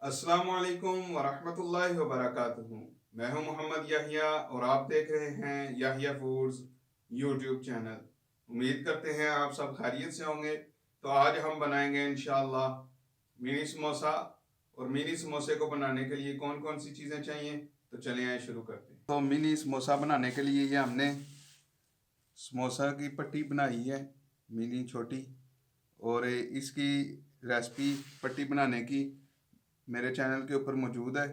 अस्सलामुअलैकुम वरहमतुल्लाहि वबरकातुहू। मैं हूं मोहम्मद याहिया और आप देख रहे हैं याहिया फूड्स यूट्यूब चैनल। उम्मीद करते हैं आप सब खैरियत से होंगे। तो आज हम बनाएंगे इंशाअल्लाह मिनी समोसा। और मिनी समोसे को बनाने के लिए कौन कौन सी चीज़ें चाहिए, तो चलिए आए शुरू करते हैं। तो मिनी समोसा बनाने के लिए ये हमने समोसा की पट्टी बनाई है, मिनी छोटी। और इसकी रेसिपी पट्टी बनाने की मेरे चैनल के ऊपर मौजूद है।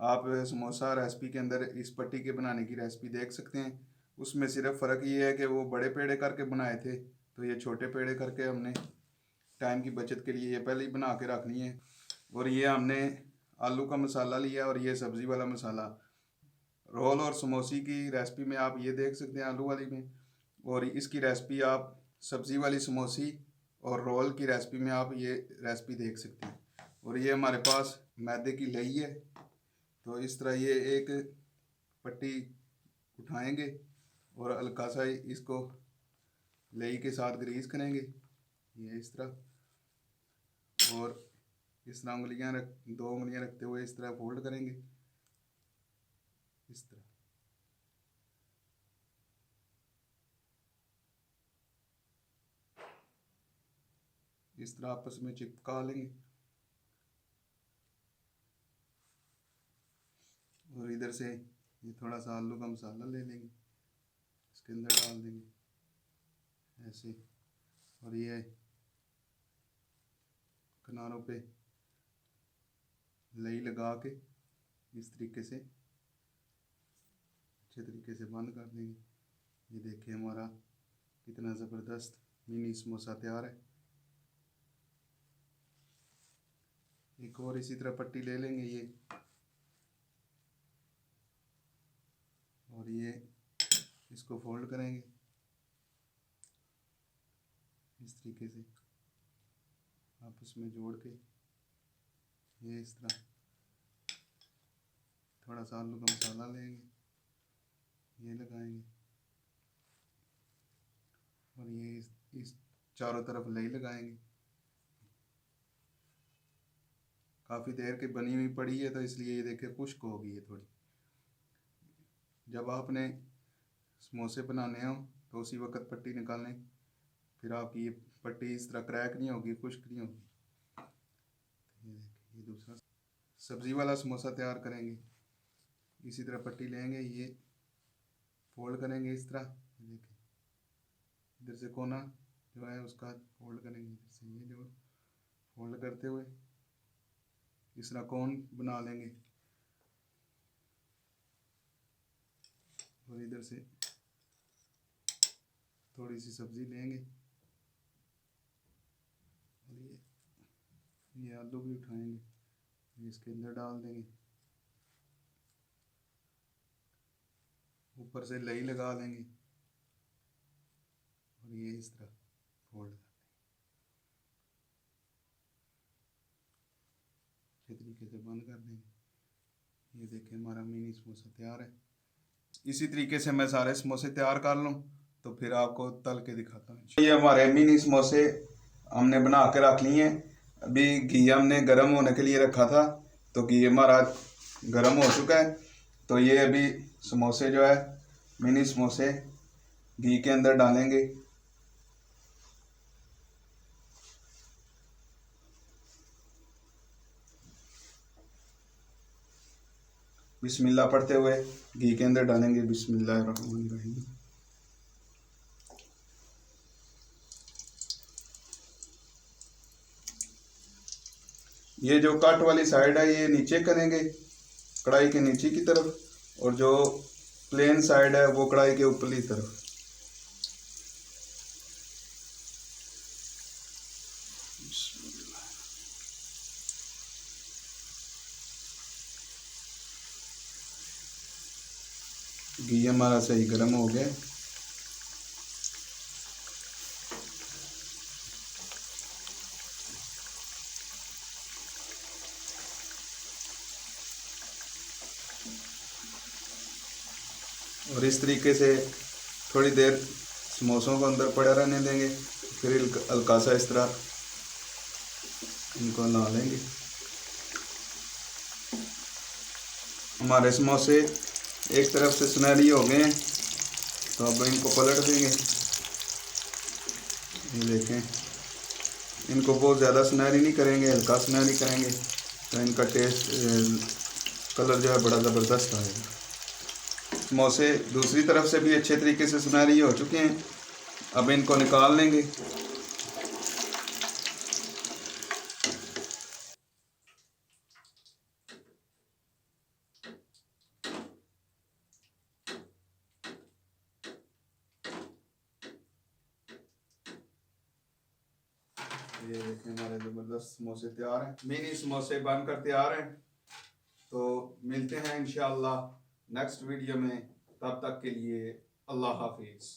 आप समोसा रेसिपी के अंदर इस पट्टी के बनाने की रेसिपी देख सकते हैं। उसमें सिर्फ फ़र्क ये है कि वो बड़े पेड़े करके बनाए थे, तो ये छोटे पेड़े करके हमने टाइम की बचत के लिए ये पहले ही बना के रखनी है। और ये हमने आलू का मसाला लिया और ये सब्ज़ी वाला मसाला। रोल और समोसी की रेसिपी में आप ये देख सकते हैं आलू वाली में, और इसकी रेसिपी आप सब्ज़ी वाली समोसी और रोल की रेसिपी में आप ये रेसिपी देख सकते हैं। और ये हमारे पास मैदे की लई है। तो इस तरह ये एक पट्टी उठाएंगे और हल्का सा इसको लई के साथ ग्रीस करेंगे, ये इस तरह। और इस तरह दो उंगलियां रखते हुए इस तरह फोल्ड करेंगे, इस तरह। इस तरह आपस में चिपका लेंगे और इधर से ये थोड़ा सा आलू का मसाला ले लेंगे, इसके अंदर डाल देंगे ऐसे। और ये किनारों पे लई लगा के इस तरीके से अच्छे तरीके से बंद कर देंगे। ये देखिए हमारा कितना ज़बरदस्त मिनी समोसा तैयार है। एक और इसी तरह पट्टी ले लेंगे ये, और ये इसको फोल्ड करेंगे इस तरीके से आपस में जोड़ के, ये इस तरह। थोड़ा सा आलू का मसाला लेंगे, ये लगाएंगे, और ये इस चारों तरफ लई लगाएंगे। काफ़ी देर की बनी हुई पड़ी है, तो इसलिए ये देखिए खुश्क हो गई है थोड़ी। जब आपने समोसे बनाने हो तो उसी वक्त पट्टी निकालें, फिर आपकी ये पट्टी इस तरह क्रैक नहीं होगी, खुश्क नहीं होगी। ये देखिए ये दूसरा सब्ज़ी वाला समोसा तैयार करेंगे। इसी तरह पट्टी लेंगे, ये फोल्ड करेंगे इस तरह। देखिए इधर से कोना जो है उसका फोल्ड करेंगे, इधर से ये जो फोल्ड करते हुए इस तरह कोन बना लेंगे। और इधर से थोड़ी सी सब्ज़ी लेंगे, और ये आलू भी उठाएंगे, इसके अंदर डाल देंगे, ऊपर से लई लगा लेंगे, और ये इस तरह फोल्ड कर देंगे, अच्छे तरीके से बंद कर देंगे। ये देखिए हमारा मिनी समोसा तैयार है। इसी तरीके से मैं सारे समोसे तैयार कर लूँ तो फिर आपको तल के दिखाता हूँ। ये हमारे मिनी समोसे हमने बना के रख लिए हैं। अभी घी हमने गर्म होने के लिए रखा था, तो घी हमारा गर्म हो चुका है। तो ये अभी समोसे जो है मिनी समोसे घी के अंदर डालेंगे। बिस्मिल्लाह पढ़ते हुए घी के अंदर डालेंगे, बिस्मिल्लाहिर्रहमानिर्रहीम। ये जो कट वाली साइड है ये नीचे करेंगे, कढ़ाई के नीचे की तरफ, और जो प्लेन साइड है वो कढ़ाई के ऊपरली तरफ। घी हमारा सही गर्म हो गया। और इस तरीके से थोड़ी देर समोसों को अंदर पड़ा रहने देंगे, फिर हल्का सा इस तरह इनको नहा लेंगे। हमारे समोसे एक तरफ से सुनहरी हो गए हैं, तो अब इनको पलट देंगे। ये देखें, इनको बहुत ज़्यादा सुनहरी नहीं करेंगे, हल्का सुनहरी करेंगे, तो इनका टेस्ट कलर जो है बड़ा ज़बरदस्त आएगा। समोसे दूसरी तरफ से भी अच्छे तरीके से सुनहरी हो चुके हैं, अब इनको निकाल लेंगे। ये देखें, हमारे ज़बरदस्त समोसे तैयार हैं, मिनी समोसे बनकर तैयार हैं। तो मिलते हैं इंशाअल्लाह नेक्स्ट वीडियो में, तब तक के लिए अल्लाह हाफिज़।